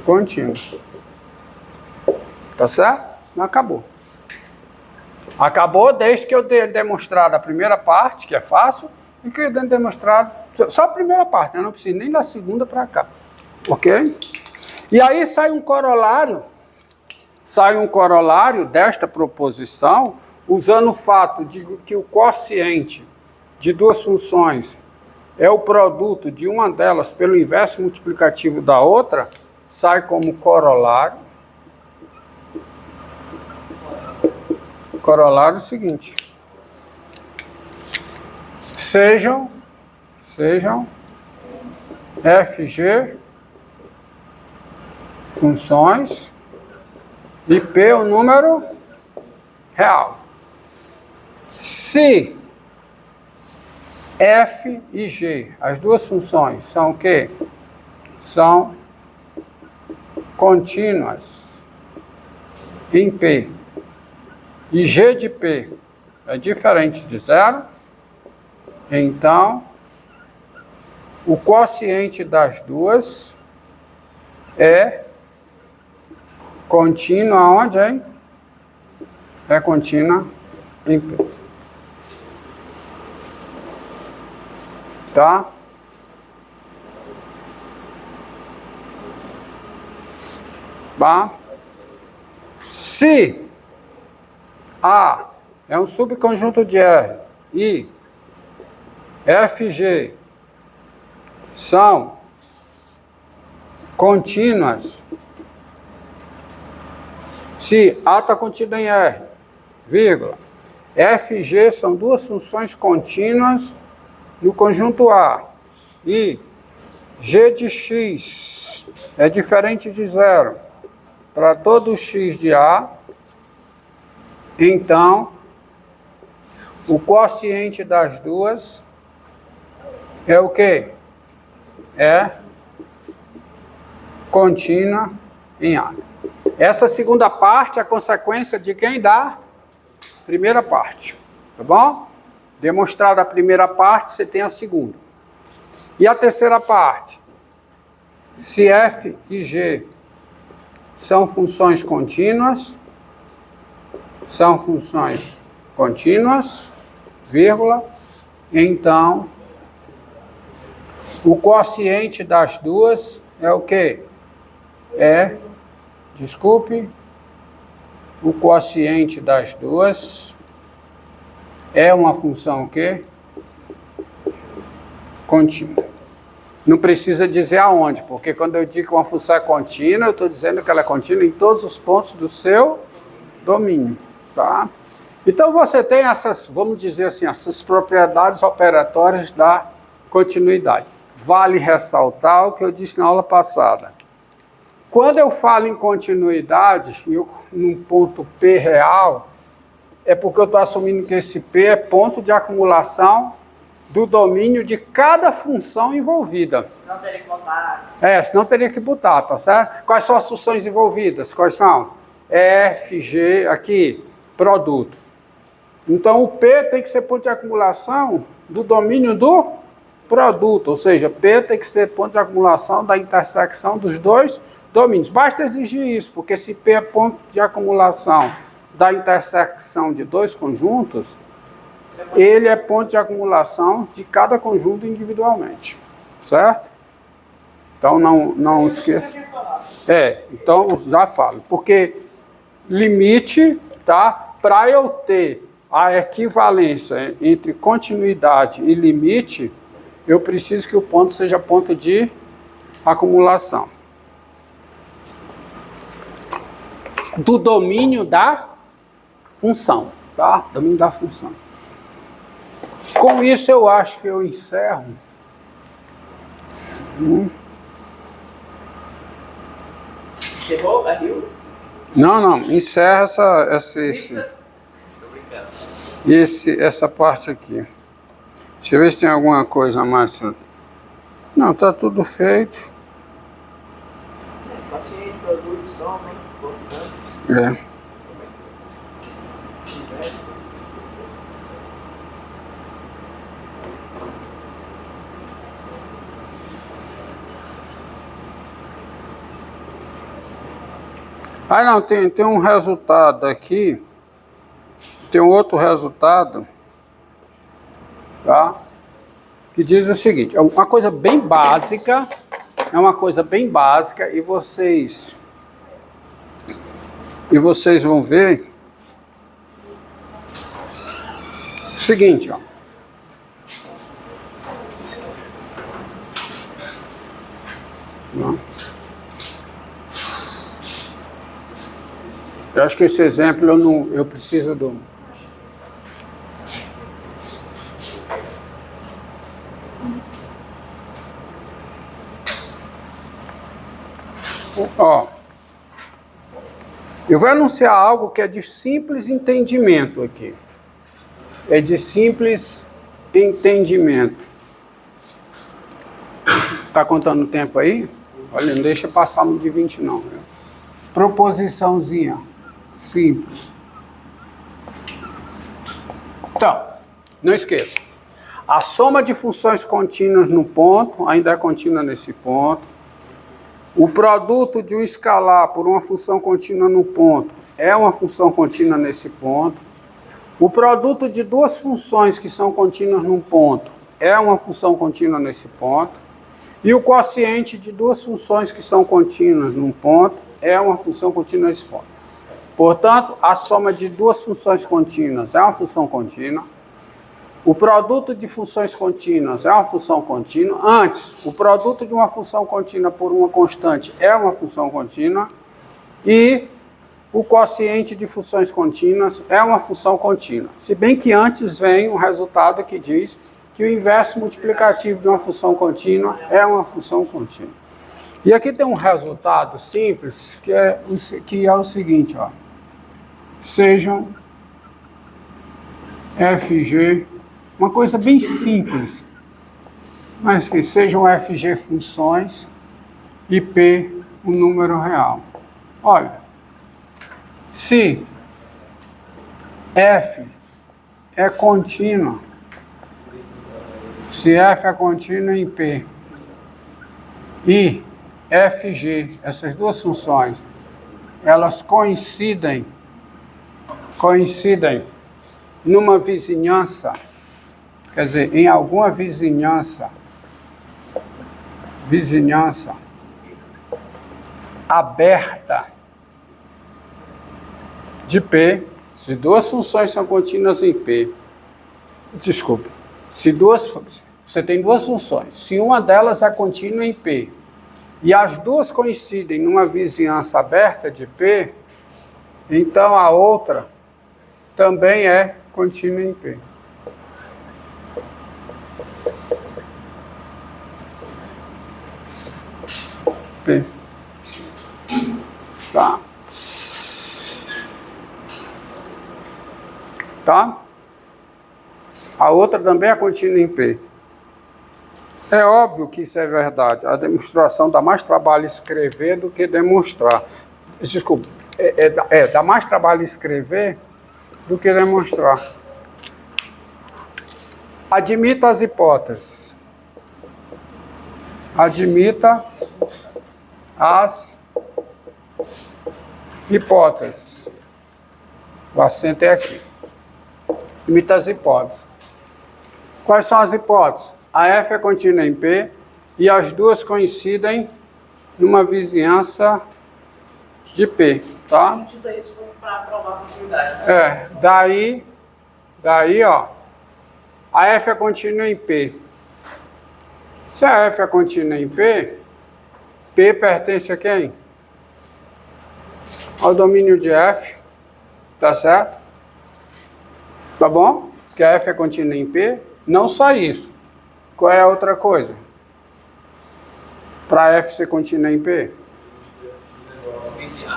contínuo. Tá certo? Não acabou. Acabou desde que eu tenha demonstrado a primeira parte, que é fácil, e que eu tenha demonstrado só a primeira parte, né? Não preciso nem da segunda para cá. Ok? E aí sai um corolário desta proposição, usando o fato de que o quociente de duas funções é o produto de uma delas pelo inverso multiplicativo da outra, sai como corolário. Corolário é o seguinte: sejam FG funções e P o número real. Se F e G, as duas funções, são o quê? São contínuas em P. E G de P é diferente de zero, então o quociente das duas é contínuo aonde, hein? É contínua em P. Tá? Tá? Se A é um subconjunto de R e FG são contínuas, se A está contido em R, vírgula, FG são duas funções contínuas no conjunto A e G de X é diferente de zero para todo X de A, então o quociente das duas é o quê? É contínua em A. Essa segunda parte é a consequência de quem dá primeira parte, tá bom? Demonstrada a primeira parte, você tem a segunda. E a terceira parte? Se F e G são funções contínuas, vírgula, então o quociente das duas é o quê? O quociente das duas é uma função o quê? Contínua. Não precisa dizer aonde, porque quando eu digo que uma função é contínua, eu estou dizendo que ela é contínua em todos os pontos do seu domínio, tá? Então você tem essas, vamos dizer assim, essas propriedades operatórias da continuidade. Vale ressaltar o que eu disse na aula passada. Quando eu falo em continuidade, num ponto P real, é porque eu estou assumindo que esse P é ponto de acumulação do domínio de cada função envolvida. Senão teria que botar. Senão teria que botar, tá certo? Quais são as funções envolvidas? Quais são? F, G, aqui, produto. Então o P tem que ser ponto de acumulação do domínio do produto, ou seja, P tem que ser ponto de acumulação da intersecção dos dois domínios. Basta exigir isso, porque se P é ponto de acumulação da intersecção de dois conjuntos, ele é ponto de acumulação de cada conjunto individualmente, certo? Então não esqueça. Então já falo, porque limite, tá? Para eu ter a equivalência entre continuidade e limite, eu preciso que o ponto seja ponto de acumulação do domínio da função, tá? Domínio da função. Com isso eu acho que eu encerro. Encerrou? Barril? Não, encerra essa parte aqui. Deixa eu ver se tem alguma coisa a mais. Não, tá tudo feito. Paciente, produto, som, né? Importante. Ah, não, tem um resultado aqui. Tem um outro resultado, tá? Que diz o seguinte, é uma coisa bem básica, e vocês vão ver o seguinte, ó. Eu acho que esse exemplo eu preciso do... Ó, eu vou anunciar algo que é de simples entendimento aqui. É de simples entendimento. Tá contando o tempo aí? Olha, não deixa passar no de 20 não. Viu? Proposiçãozinha. Simples. Então, não esqueça. A soma de funções contínuas no ponto, ainda é contínua nesse ponto. O produto de um escalar por uma função contínua no ponto é uma função contínua nesse ponto. O produto de duas funções que são contínuas num ponto é uma função contínua nesse ponto. E o quociente de duas funções que são contínuas num ponto é uma função contínua nesse ponto. Portanto, a soma de duas funções contínuas é uma função contínua. O produto de funções contínuas é uma função contínua. Antes, o produto de uma função contínua por uma constante é uma função contínua. E o quociente de funções contínuas é uma função contínua. Se bem que antes vem um resultado que diz que o inverso multiplicativo de uma função contínua é uma função contínua. E aqui tem um resultado simples, que é o seguinte, ó. Sejam FG, uma coisa bem simples, mas que sejam FG funções e P um número real. Olha, se F é contínua, se F é contínua em P e FG, essas duas funções, elas coincidem numa vizinhança, quer dizer, em alguma vizinhança aberta de P, se duas funções são contínuas em P, desculpa, você tem duas funções, se uma delas é contínua em P, e as duas coincidem numa vizinhança aberta de P, então a outra também é contínua em P. P. Tá? Tá? A outra também é contínua em P. É óbvio que isso é verdade. A demonstração dá mais trabalho escrever do que demonstrar. Desculpa, dá mais trabalho escrever do que demonstrar. Admita as hipóteses. Admita as hipóteses. O acento é aqui. Admita as hipóteses. Quais são as hipóteses? A F é contínua em P e as duas coincidem numa vizinhança de P, tá? A gente usa isso para provar a continuidade. Daí, ó, a F é contínua em P. Se a F é contínua em P, P pertence a quem? Ao domínio de F, tá certo? Tá bom? Que a F é contínua em P. Não só isso. Qual é a outra coisa? Para F ser contínua em P?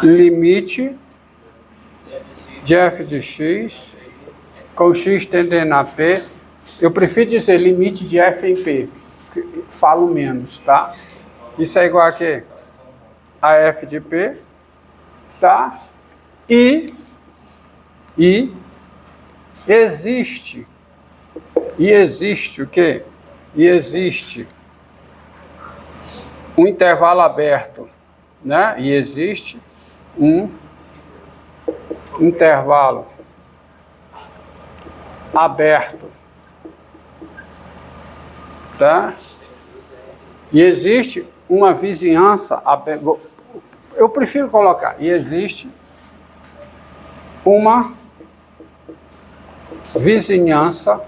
Limite de F de X com X tendendo a P. Eu prefiro dizer limite de F em P. Falo menos, tá? Isso é igual a quê? A F de P, tá? E existe o quê? E existe um intervalo aberto, né? E existe um intervalo aberto, tá? E existe uma vizinhança aberta. Eu prefiro colocar, e existe uma vizinhança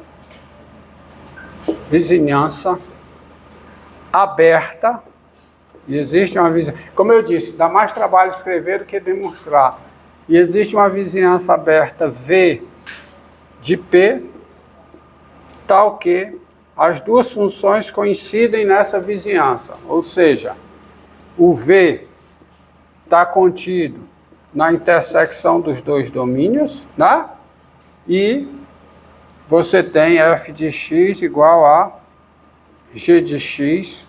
aberta, e existe uma vizinhança, como eu disse, dá mais trabalho escrever do que demonstrar, e existe uma vizinhança aberta V de P, tal que as duas funções coincidem nessa vizinhança, ou seja, o V está contido na intersecção dos dois domínios, né? E você tem f de x igual a g de x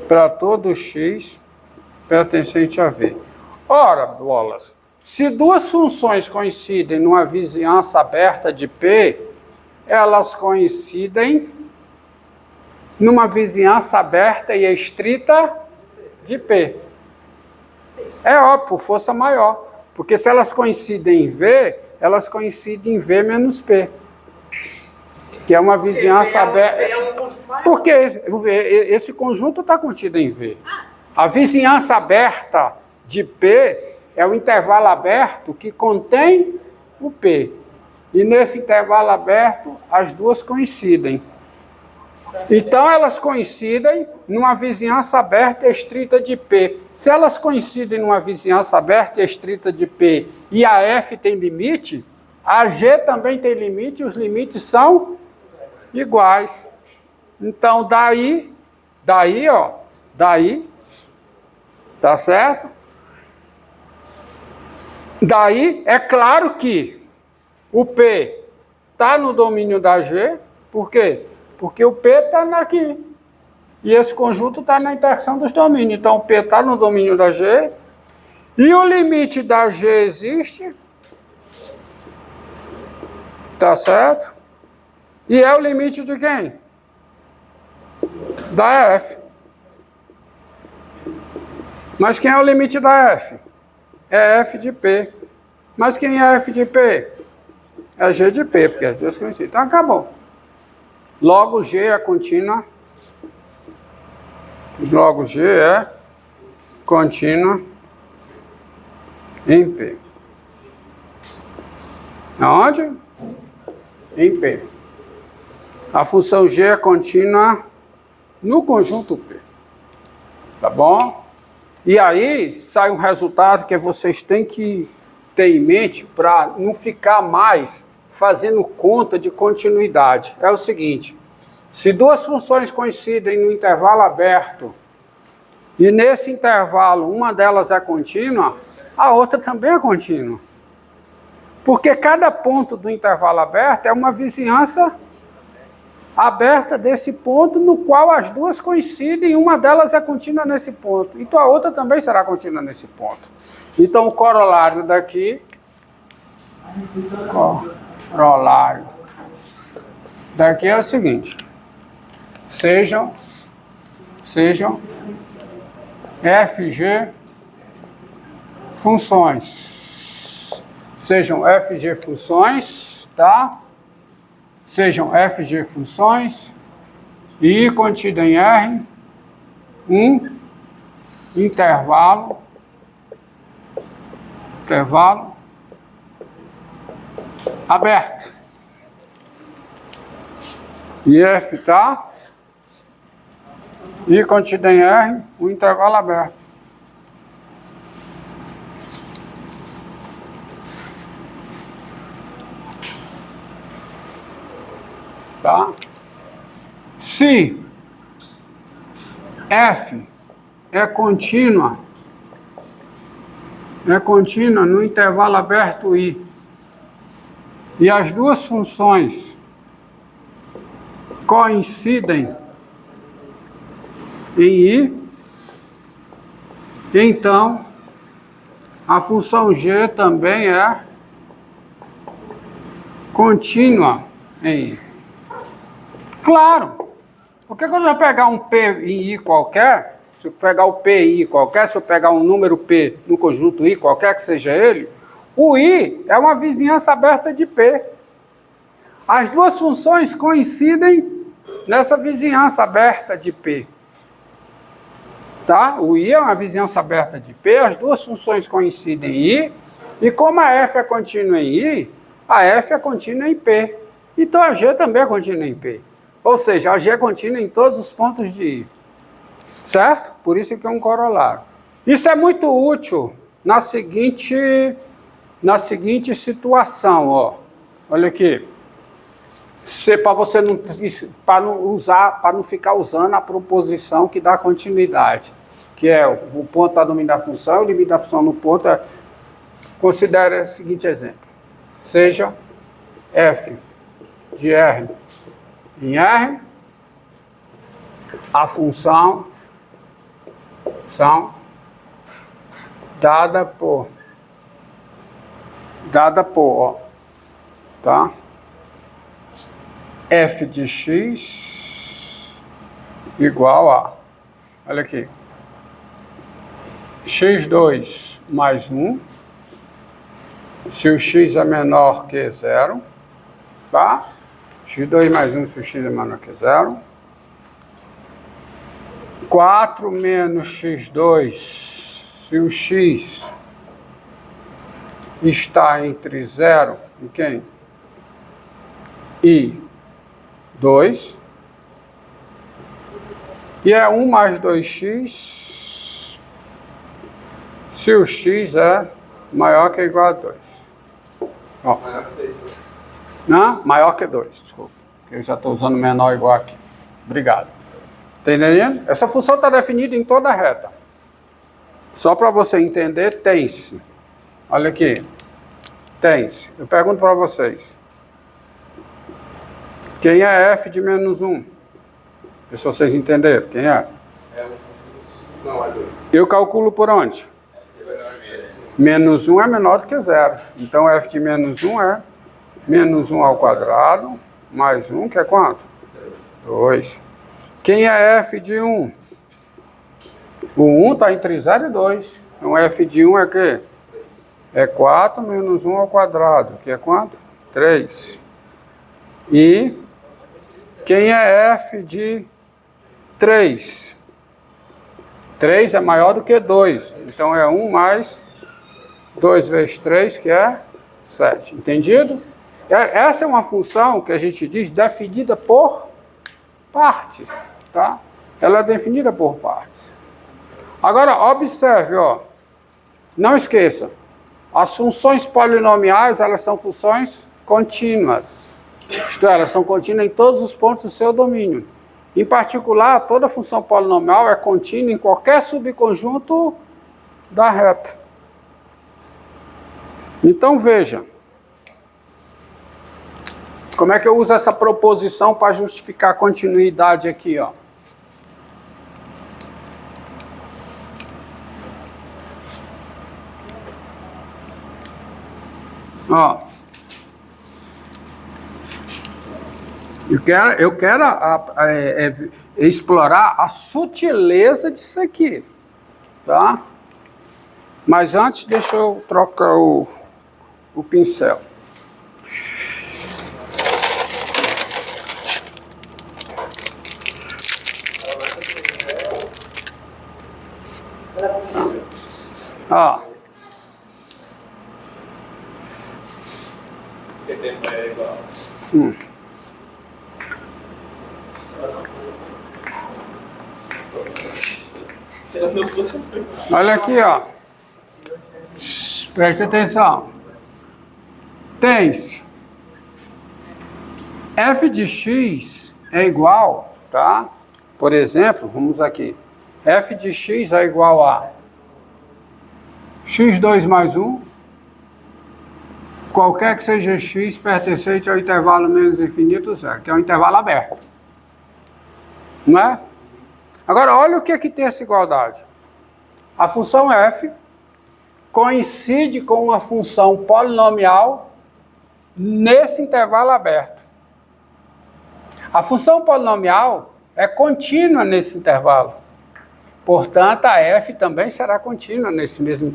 para todo x pertencente a V. Ora, bolas, se duas funções coincidem numa vizinhança aberta de P, elas coincidem numa vizinhança aberta e estrita de P. É óbvio, força maior. Porque se elas coincidem em V, elas coincidem em V menos P. Que é uma vizinhança aberta. Porque esse conjunto está contido em V. A vizinhança aberta de P é o intervalo aberto que contém o P. E nesse intervalo aberto, as duas coincidem. Então, elas coincidem numa vizinhança aberta e estrita de P. Se elas coincidem numa vizinhança aberta e estrita de P e a F tem limite, a G também tem limite e os limites são iguais. Então, daí, tá certo? Daí, é claro que o P está no domínio da G, por quê? Porque o P está aqui. E esse conjunto está na interseção dos domínios. Então, o P está no domínio da G. E o limite da G existe. Tá certo? E é o limite de quem? Da F. Mas quem é o limite da F? É F de P. Mas quem é F de P? É G de P, porque as duas coincidem. Então, acabou. Logo, G é contínua. Logo, G é contínua em P. Aonde? Em P. A função G é contínua no conjunto P. Tá bom? E aí, sai um resultado que vocês têm que ter em mente para não ficar mais fazendo conta de continuidade. É o seguinte, se duas funções coincidem no intervalo aberto e nesse intervalo uma delas é contínua, a outra também é contínua. Porque cada ponto do intervalo aberto é uma vizinhança aberta desse ponto no qual as duas coincidem e uma delas é contínua nesse ponto. Então a outra também será contínua nesse ponto. Então o corolário daqui... Corolário daqui é o seguinte, sejam FG funções, tá? Sejam FG funções e contido em R um intervalo aberto. E F tá? E contido em R, o intervalo aberto. Tá? Se F é contínua no intervalo aberto I, e as duas funções coincidem em I, então a função G também é contínua em I. Claro, porque quando eu pegar um P em I qualquer, se eu pegar o PI qualquer, se eu pegar um número P no conjunto I, qualquer que seja ele, o I é uma vizinhança aberta de P. As duas funções coincidem nessa vizinhança aberta de P. Tá? O I é uma vizinhança aberta de P, as duas funções coincidem em I, e como a F é contínua em I, a F é contínua em P. Então a G também é contínua em P. Ou seja, a G é contínua em todos os pontos de I. Certo? Por isso que é um corolário. Isso é muito útil na seguinte situação, ó. Olha aqui. Para você não, para não ficar usando a proposição que dá continuidade, que é o ponto da domínio da função, o limite da função no ponto. Considere o seguinte exemplo. Seja f de R em R, a função são dada por, ó, tá? F de x igual a, olha aqui, x2 mais 1, se o x é menor que 0, tá? x2 mais 1 se o x é menor que 0. 4 menos x2 se o x está entre 0 e quem? E 2. E é 1 mais 2x se o x é maior que ou igual a 2. Ó. Não, maior que 2, desculpa. Eu já estou usando menor igual aqui. Obrigado. Está entendendo? Essa função está definida em toda a reta. Só para você entender, tem-se. Olha aqui. Tem-se. Eu pergunto para vocês. Quem é f de menos 1? Se vocês entenderam, quem é? Não, é 2. Eu calculo por onde? Menos 1 é menor do que 0. Então, f de menos 1 é menos 1 ao quadrado, mais 1, que é quanto? 2. Quem é f de 1? O 1 está entre 0 e 2. Então, f de 1 é o quê? É 4 menos 1 ao quadrado, que é quanto? 3. E quem é f de 3? 3 é maior do que 2. Então, é 1 mais 2 vezes 3, que é 7. Entendido? Essa é uma função que a gente diz definida por partes. Tá? Ela é definida por partes. Agora, observe, ó. Não esqueça. As funções polinomiais, elas são funções contínuas. Isto é, elas são contínuas em todos os pontos do seu domínio. Em particular, toda função polinomial é contínua em qualquer subconjunto da reta. Então, veja. Como é que eu uso essa proposição para justificar a continuidade aqui, ó? Ó. Eu quero explorar a sutileza disso aqui, tá? Mas antes, deixa eu trocar o pincel. Ó. Olha aqui, ó. Preste atenção. Tem-se f de x é igual, tá? Por exemplo, vamos aqui. F de x é igual a x2 mais 1, qualquer que seja x pertencente ao intervalo menos infinito zero, que é um intervalo aberto. Não é? Agora, olha o que é que tem essa igualdade. A função f coincide com uma função polinomial nesse intervalo aberto. A função polinomial é contínua nesse intervalo. Portanto, a F também será contínua nesse mesmo